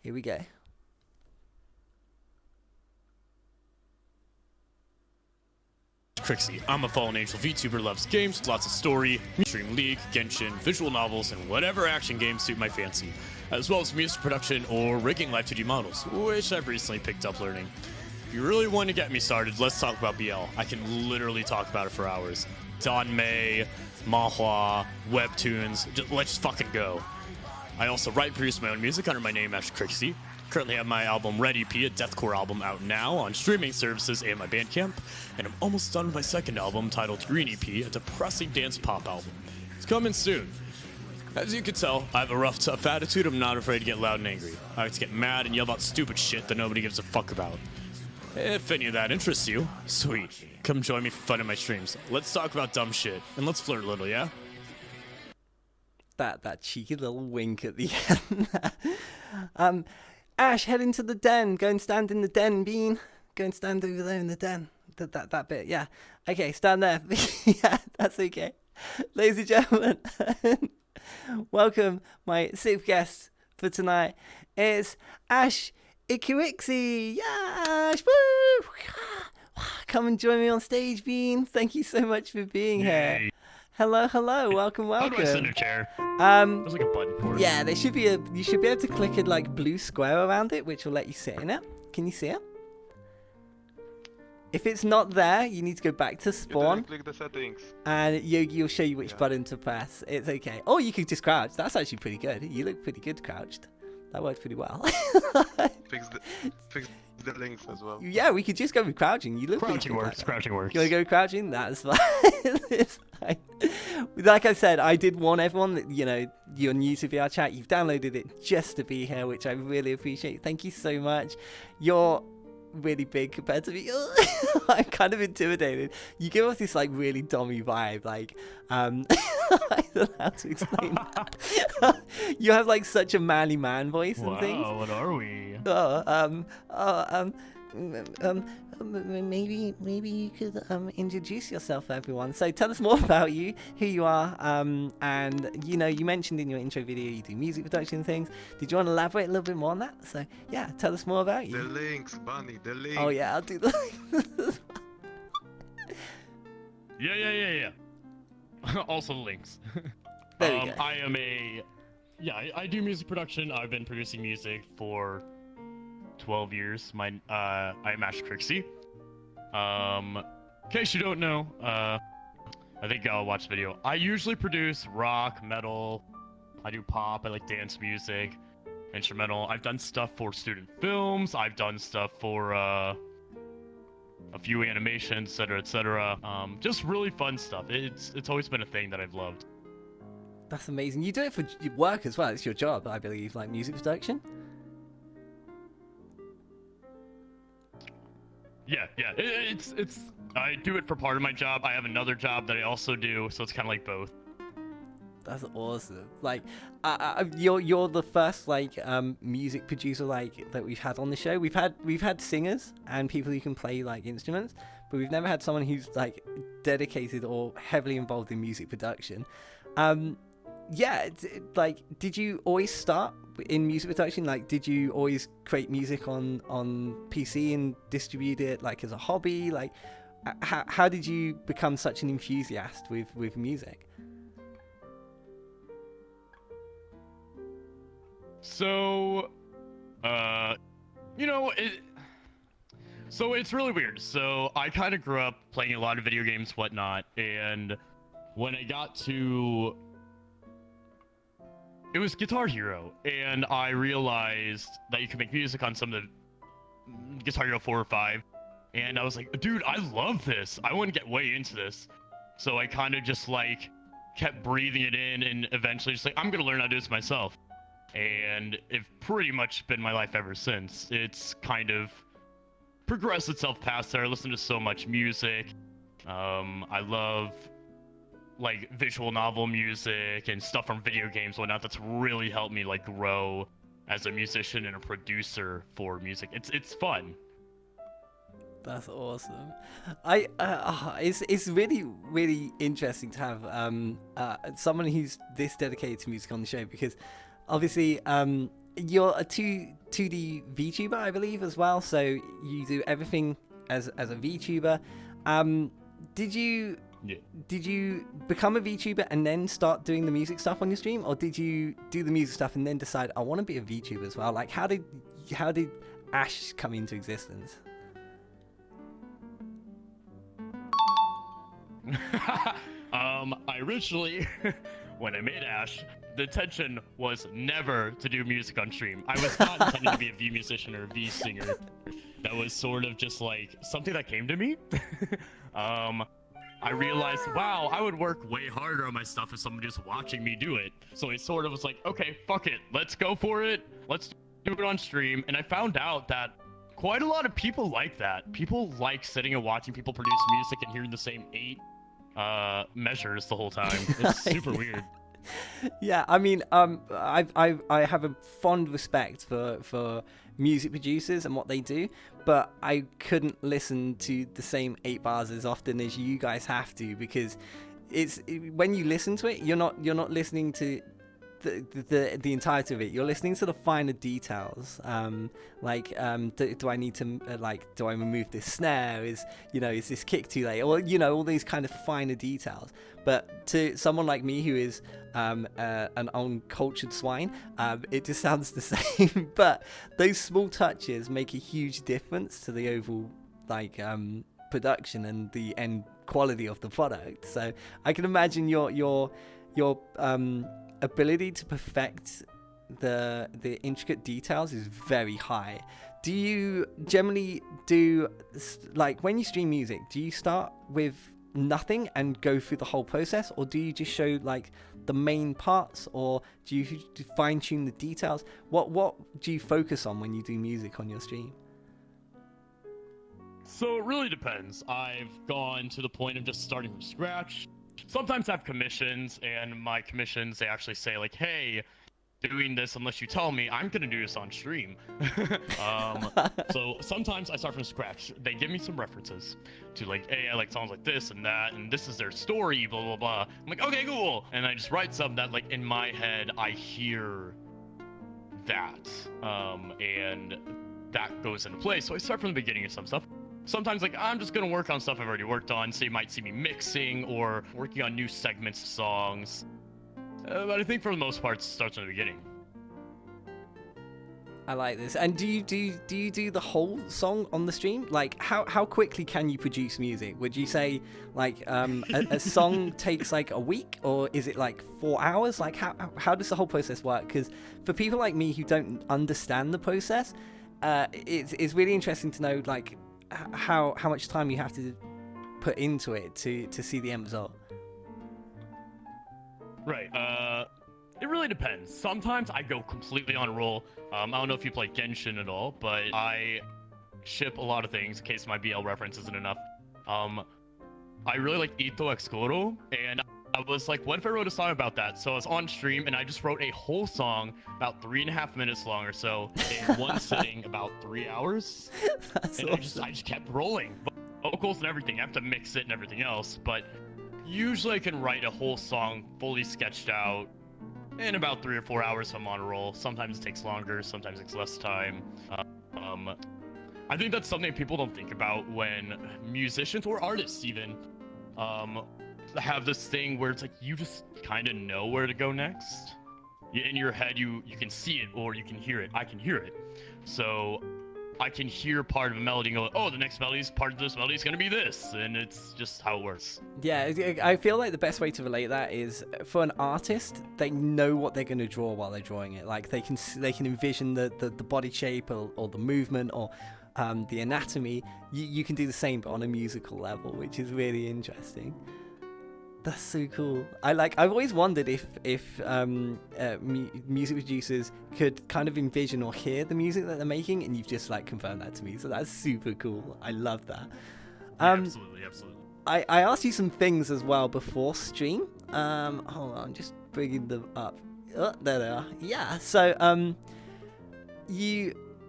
Here we go. Ekrixi. I'm a fallen angel VTuber, loves games, lots of story, stream League, Genshin, visual novels, and whatever action games suit my fancy, as well as music production or rigging live 2D models, which I've recently picked up learning. If you really want to get me started, let's talk about BL. I can literally talk about it for hours. Danmei, Mahua, webtoons, let's just fucking go. I also write and produce my own music under my name, Ash Ekrixi. Currently have my album Red EP, a deathcore album, out now on streaming services and my Bandcamp, and I'm almost done with my second album titled Green EP, a depressing dance pop album. It's coming soon. As you can tell, I have a rough, tough attitude. I'm not afraid to get loud and angry. I like to get mad and yell about stupid shit that nobody gives a fuck about. If any of that interests you, sweet. Come join me for fun in my streams. Let's talk about dumb shit, and let's flirt a little, yeah? That cheeky little wink at the end. Ash, head into the den. Go and stand in the den, Bean. Go and stand over there in the den. That bit, yeah. Okay, stand there. Yeah, that's okay. Ladies and gentlemen, welcome. My sixth guest for tonight is Ash Ekrixi. Yeah, Ash, woo! Come and join me on stage, Bean. Thank you so much for being here. Hello, welcome. How do I sit in a chair? There's like a button for it. Yeah, there should be you should be able to click a like blue square around it, which will let you sit in it. Can you see it? If it's not there, you need to go back to spawn. Click the settings. And Yogi will show you which button to press. It's okay. Or you could just crouch. That's actually pretty good. You look pretty good crouched. That worked pretty well. Fix the links as well. Yeah, we could just go with crouching. You look Crouching pretty good works, crouching works. You want to go crouching? That's fine. It's fine. Like I said, I did warn everyone that, you know, you're new to VR chat. You've downloaded it just to be here, which I really appreciate. Thank you so much. You're really big compared to me. I'm kind of intimidated. You give off this like really dummy vibe. Like, I don't know how to explain that. You have like such a manly man voice and things. Wow, what are we? Maybe you could introduce yourself, everyone. So tell us more about you, who you are, and you know, you mentioned in your intro video you do music production things. Did you want to elaborate a little bit more on that? So yeah, tell us more about you. The links, Bunny, the links. Oh yeah, I'll do the links. Yeah. Also the links. There we go. I am I do music production. I've been producing music for 12 years. I'm Ash Ekrixi. In case you don't know, I think I'll watch the video. I usually produce rock, metal. I do pop. I like dance music, instrumental. I've done stuff for student films. I've done stuff for a few animations, etc. Just really fun stuff. It's always been a thing that I've loved. That's amazing. You do it for work as well. It's your job, I believe, like music production. Yeah. It's I do it for part of my job. I have another job that I also do, so it's kind of like both. That's awesome. Like, you're the first like music producer like that we've had on the show. We've had singers and people who can play like instruments, but we've never had someone who's like dedicated or heavily involved in music production. Yeah, like, did you always start in music production? Like, did you always create music on PC and distribute it like as a hobby? Like, how did you become such an enthusiast with music? So, so it's really weird. So I kind of grew up playing a lot of video games, whatnot, and when I got to, it was Guitar Hero, and I realized that you could make music on some of the Guitar Hero 4 or 5, and I was like, dude, I love this. I want to get way into this. So I kind of just like kept breathing it in, and eventually just like, I'm gonna learn how to do this myself. And it's pretty much been my life ever since. It's kind of progressed itself past there. I listen to so much music. I love like visual novel music and stuff from video games and whatnot. That's really helped me like grow as a musician and a producer for music. It's fun. That's awesome. It's really interesting to have someone who's this dedicated to music on the show, because obviously you're a 2D VTuber, I believe, as well. So you do everything as a VTuber. Did you become a VTuber and then start doing the music stuff on your stream, or did you do the music stuff and then decide I want to be a VTuber as well? Like, how did Ash come into existence? I originally, when I made Ash, the intention was never to do music on stream. I was not intending to be a V musician or a V singer. That was sort of just like something that came to me. I realized, wow, I would work way harder on my stuff if someone just watching me do it. So it sort of was like, okay, fuck it, let's go for it. Let's do it on stream. And I found out that quite a lot of people like that. People like sitting and watching people produce music and hearing the same 8 measures the whole time. It's super weird. Yeah, I mean, I have a fond respect for music producers and what they do, but I couldn't listen to the same 8 bars as often as you guys have to, because when you listen to it, you're not listening to the entirety of it. You're listening to the finer details. Do I need to do I remove this snare? Is this kick too late? Or all these kind of finer details. But to someone like me who is an uncultured swine, it just sounds the same. But those small touches make a huge difference to the overall production and the end quality of the product. So I can imagine your ability to perfect the intricate details is very high. Do you generally do, like, when you stream music, do you start with nothing and go through the whole process, or do you just show like the main parts, or do you fine tune the details? What do you focus on when you do music on your stream? So it really depends. I've gone to the point of just starting from scratch. Sometimes I have commissions, and my commissions, they actually say like, hey, doing this unless you tell me, I'm gonna do this on stream. So sometimes I start from scratch. They give me some references to like, hey, I like songs like this and that, and this is their story, blah blah blah. I'm like, okay, cool, and I just write something that like in my head I hear that, and that goes into place. So I start from the beginning of some stuff. Sometimes, like, I'm just gonna work on stuff I've already worked on, so you might see me mixing or working on new segments of songs. But I think for the most part, it starts from the beginning. I like this. And do you do the whole song on the stream? Like, how quickly can you produce music? Would you say, like, a song takes, like, a week? Or is it, like, 4 hours? Like, how does the whole process work? Because for people like me who don't understand the process, it's really interesting to know, like, how much time you have to put into it to see the end result. Right. It really depends. Sometimes I go completely on a roll. I don't know if you play Genshin at all, but I ship a lot of things in case my BL reference isn't enough. I really like Ito Excoro, and I was like, what if I wrote a song about that? So I was on stream, and I just wrote a whole song about 3.5 minutes long or so in one sitting, about 3 hours. That's and awesome. I just kept rolling. Vocals and everything. I have to mix it and everything else, but usually I can write a whole song fully sketched out in about 3 or 4 hours if I'm on a roll. Sometimes it takes longer, sometimes it takes less time. I think that's something people don't think about when musicians or artists even have this thing where it's like you just kind of know where to go next. In your head, you can see it or you can hear it. I can hear it. So I can hear part of a melody and go, oh, the next part of this melody is going to be this. And it's just how it works. Yeah, I feel like the best way to relate that is for an artist, they know what they're going to draw while they're drawing it. Like they can envision the body shape or the movement or the anatomy. You can do the same but on a musical level, which is really interesting. That's so cool. I've always wondered if music producers could kind of envision or hear the music that they're making, and you've just like confirmed that to me. So that's super cool. I love that. Absolutely. I asked you some things as well before stream. Hold on, I'm just bringing them up. Oh, there they are. Yeah. So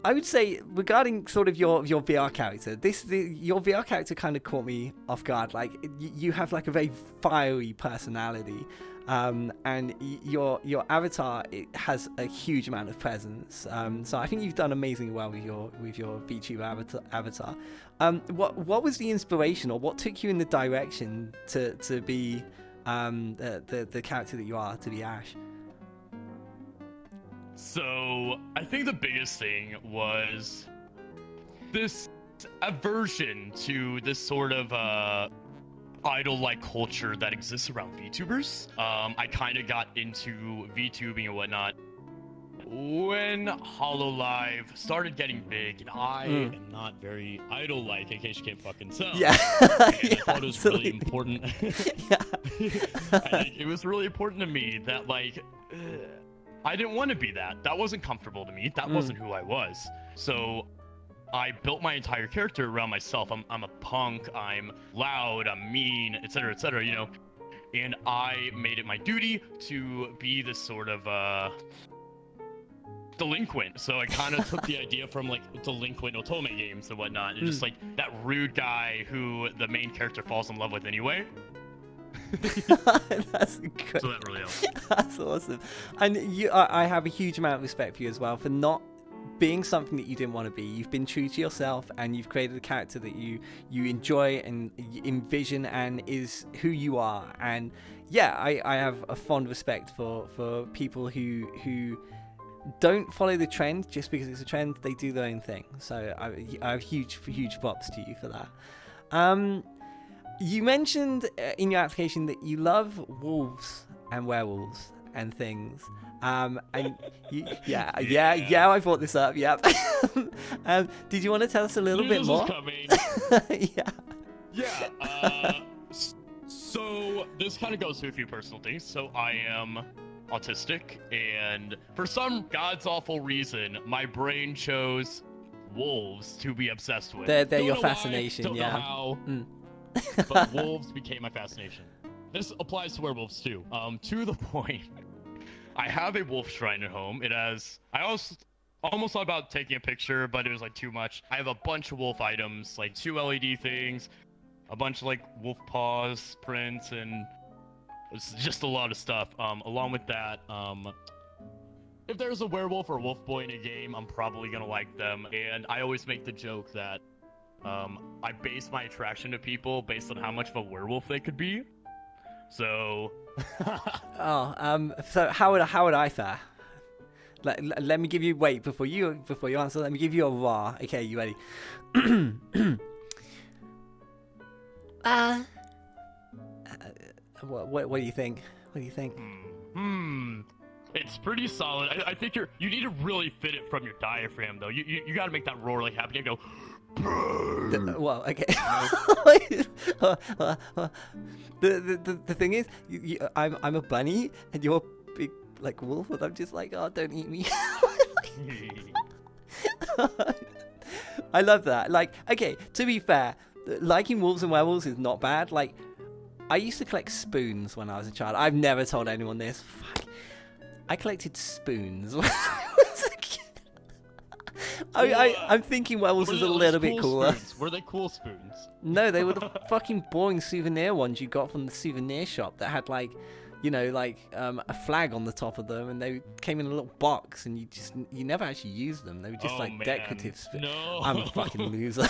I would say regarding sort of your VR character, your VR character kind of caught me off guard. Like you have like a very fiery personality, and your avatar, it has a huge amount of presence. So I think you've done amazingly well with your VTuber avatar. What was the inspiration, or what took you in the direction to be the character that you are, to be Ash? So I think the biggest thing was this aversion to this sort of idol-like culture that exists around VTubers. I kind of got into VTubing and whatnot when HoloLive started getting big, and I am not very idol-like, in case you can't fucking tell. Yeah. And I thought it was really important. It was really important to me that, like, I didn't want to be that. That wasn't comfortable to me. That wasn't who I was. So I built my entire character around myself. I'm a punk. I'm loud. I'm mean, etc., you know. And I made it my duty to be this sort of delinquent. So I kind of took the idea from like delinquent otome games and whatnot, and just like that rude guy who the main character falls in love with anyway. That's good. So that really helps. That's awesome. And I have a huge amount of respect for you as well for not being something that you didn't want to be. You've been true to yourself, and you've created a character that you enjoy and envision and is who you are. And yeah, I have a fond respect for people who don't follow the trend just because it's a trend. They do their own thing. So I have huge props to you for that. You mentioned in your application that you love wolves and werewolves and things. And yeah, I brought this up. Yeah. Did you want to tell us a little bit more? Yeah. So this kind of goes to a few personal things. So I am autistic, and for some god's awful reason, my brain chose wolves to be obsessed with. They're your fascination. Don't know how. But wolves became my fascination. This applies to werewolves too. To the point, I have a wolf shrine at home. I almost thought about taking a picture, but it was like too much. I have a bunch of wolf items, like 2 LED things, a bunch of like wolf paws prints, and it's just a lot of stuff. Along with that, if there's a werewolf or a wolf boy in a game, I'm probably gonna like them. And I always make the joke that I base my attraction to people based on how much of a werewolf they could be. So. So how would I fare? Let me give you before you answer. Let me give you a raw. Okay, you ready? What do you think? What do you think? It's pretty solid. I think you need to really fit it from your diaphragm though. You got to make that roar like happen. You go. Well, okay. The thing is, I'm a bunny and you're a big like wolf, and I'm just like, oh, don't eat me. I love that. Like, okay, to be fair, liking wolves and werewolves is not bad. Like, I used to collect spoons when I was a child. I've never told anyone this. Fuck. I collected spoons when I was a kid. I'm thinking werewolves was a little bit cooler. Spoons? Were they cool spoons? No, they were the fucking boring souvenir ones you got from the souvenir shop that had like, you know, like a flag on the top of them, and they came in a little box, and you never actually used them. They were just decorative spoons. No. I'm a fucking loser.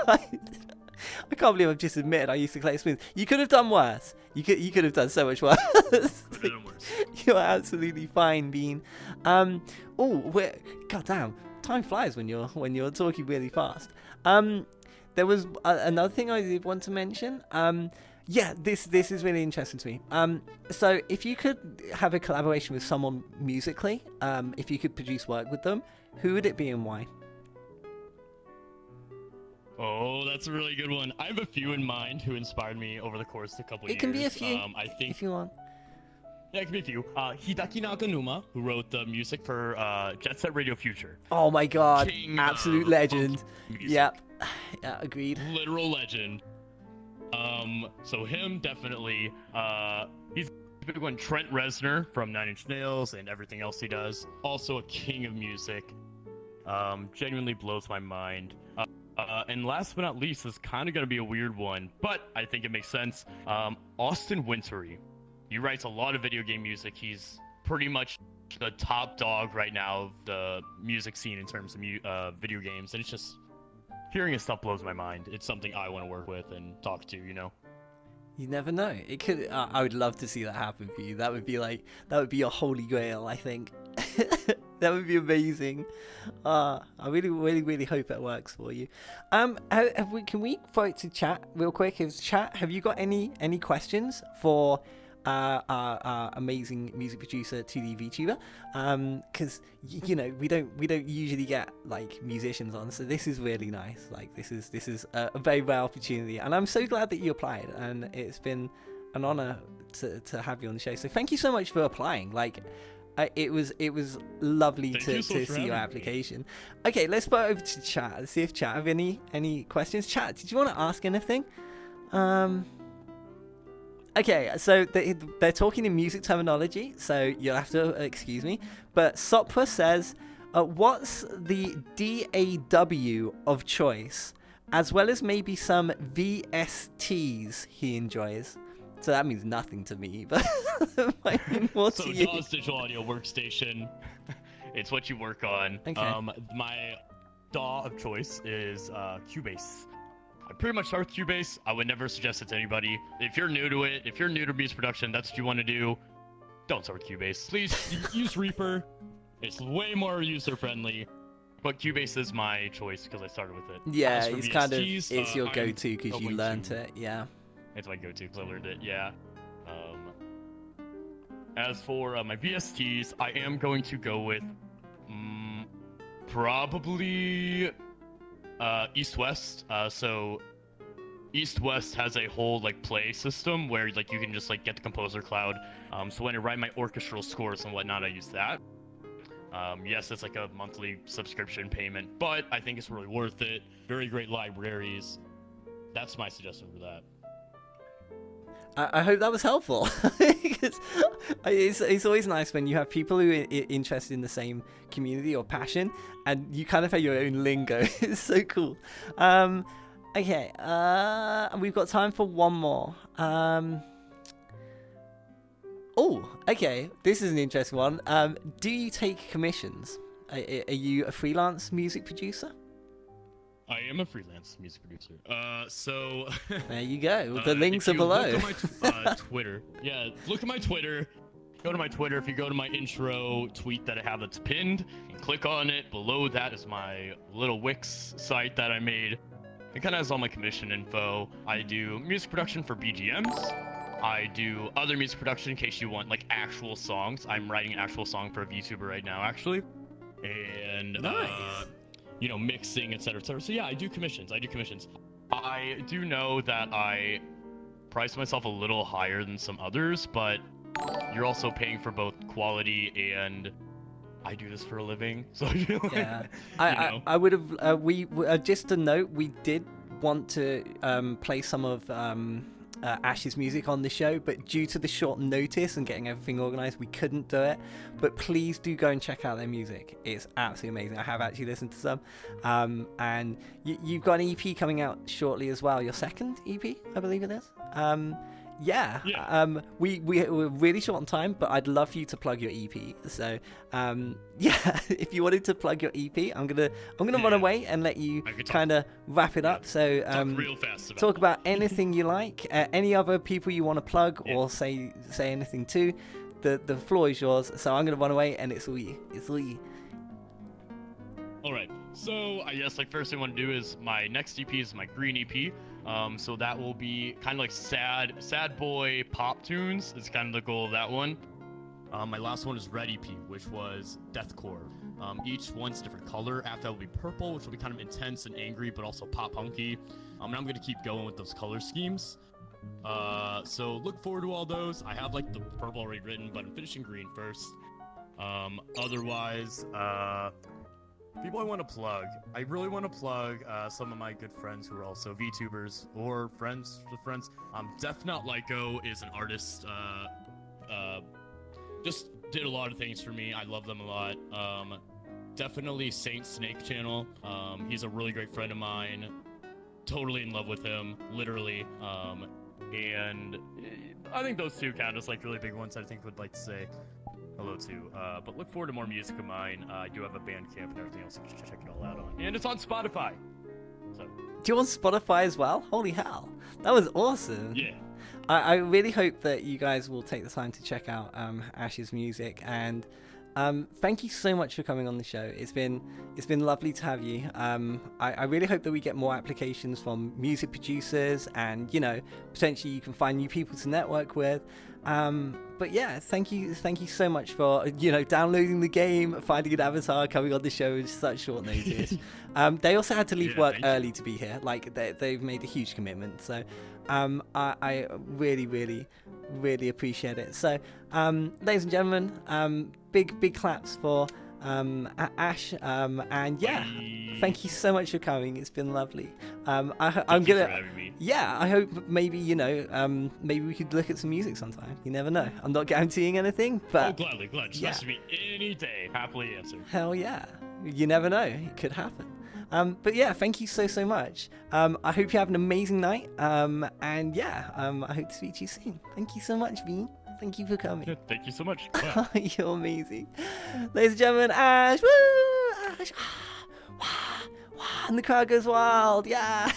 I can't believe I've just admitted I used to collect spoons. You could have done worse. You could have done so much worse. Like, you're absolutely fine, Bean. Goddamn, time flies when you're talking really fast. There was another thing I did want to mention. This is really interesting to me. So if you could have a collaboration with someone musically, if you could produce work with them, who would it be and why? Oh, that's a really good one. I have a few in mind who inspired me over the course of a couple years. It can be a few, I think, if you want. Yeah, it can be a few. Hideki Nakanuma, who wrote the music for Jet Set Radio Future. Oh my god, King absolute legend. Yep, yeah, agreed. Literal legend. So him, definitely. big one, Trent Reznor from Nine Inch Nails and everything else he does. Also a king of music. Genuinely blows my mind. And last but not least, is kind of going to be a weird one, but I think it makes sense. Austin Wintory. He writes a lot of video game music. He's pretty much the top dog right now of the music scene in terms of video games, and it's just hearing his stuff blows my mind. It's something I want to work with and talk to, you know. You never know. It could. I would love to see that happen for you. That would be your holy grail, I think. That would be amazing. I really hope it works for you. Can we throw it to chat real quick? Have you got any questions for our amazing music producer 2D VTuber? Because you know we don't usually get like musicians on, so this is really nice. Like this is a very rare opportunity, and I'm so glad that you applied, and it's been an honor to have you on the show. So thank you so much for applying. Like it was lovely to see your application. Okay, let's go over to chat. Let's see if chat have any questions. Chat, did you want to ask anything? Okay, so they're talking in music terminology, so you'll have to excuse me. But Sopra says, what's the DAW of choice, as well as maybe some VSTs he enjoys? So that means nothing to me, but might mean more to you. So DAW's digital audio workstation. It's what you work on. Okay. My DAW of choice is Cubase. I pretty much start with Cubase. I would never suggest it to anybody. If you're new to it, if you're new to music production, that's what you want to do, don't start with Cubase. Please use Reaper. It's way more user-friendly. But Cubase is my choice because I started with it. Yeah, it's kind of it's your go-to because you learned it. Yeah. It's my go-to because I learned it. Yeah. As for my VSTs, I am going to go with probably East-West. So East-West has a whole like play system where like you can just like get the composer cloud. So when I write my orchestral scores and whatnot, I use that. Yes, it's like a monthly subscription payment, but I think it's really worth it. Very great libraries. That's my suggestion for that. I hope that was helpful. It's always nice when you have people who are interested in the same community or passion, and you kind of have your own lingo. It's so cool. Okay, we've got time for one more. Oh, okay. This is an interesting one. Do you take commissions? Are you a freelance music producer? I am a freelance music producer. So there you go. The links are below. Look at my Twitter. Yeah, look at my Twitter. Go to my Twitter. If you go to my intro tweet that I have that's pinned, and click on it. Below that is my little Wix site that I made. It kind of has all my commission info. I do music production for BGMs. I do other music production in case you want like actual songs. I'm writing an actual song for a VTuber right now, actually. And nice. You know, mixing, etc., etc. So yeah, I do commissions. I do know that I price myself a little higher than some others, but you're also paying for both quality and I do this for a living. So yeah, I would have. We just a note. We did want to play some of Ash's music on the show, but due to the short notice and getting everything organized, we couldn't do it. But please do go and check out their music. It's absolutely amazing. I have actually listened to some, and you've got an EP coming out shortly as well, your second EP, I believe it is. Yeah. We're really short on time, but I'd love for you to plug your EP. So yeah, if you wanted to plug your EP, I'm gonna run away and let you kind of wrap it up. So talk real fast talk about anything you like, any other people you want to plug or say anything to. The floor is yours. So I'm gonna run away and it's all you. All right. So I guess like first thing I want to do is my next EP is my green EP. So that will be kind of like sad boy pop tunes. Is kind of the goal of that one. My last one is red EP, which was deathcore. Each one's a different color. After that will be purple, which will be kind of intense and angry, but also pop punky. And I'm gonna keep going with those color schemes. So look forward to all those. I have like the purple already written, but I'm finishing green first. Otherwise, people I want to plug. I really want to plug some of my good friends who are also VTubers or friends with friends. Def Not Lyco is an artist just did a lot of things for me. I love them a lot. Definitely Saint Snake channel. He's a really great friend of mine. Totally in love with him, literally. And I think those two count as like really big ones I think would like to say hello to. But look forward to more music of mine. I do have a Bandcamp and everything else, so you should check it all out on. And it's on Spotify. So. Do you want Spotify as well? Holy hell. That was awesome. Yeah. I really hope that you guys will take the time to check out Ash's music, and thank you so much for coming on the show. It's been lovely to have you. I really hope that we get more applications from music producers, and potentially you can find new people to network with. But yeah, thank you so much for downloading the game, finding an avatar, coming on the show with such short notice. They also had to leave work early to be here. Like they've made a huge commitment, so I really appreciate it. So ladies and gentlemen, big claps for Ash, and yeah, thank you so much for coming. It's been lovely. I'm gonna, yeah, I hope maybe maybe we could look at some music sometime. You never know. I'm not guaranteeing anything, but gladly. Just message me any day. Happily answer. Hell yeah. You never know. It could happen. But yeah, thank you so much. I hope you have an amazing night. And yeah, I hope to speak to you soon. Thank you so much, Bean. Thank you for coming. Yeah, thank you so much. Wow. You're amazing. Ladies and gentlemen, Ash. Woo! Ash. And the crowd goes wild. Yeah.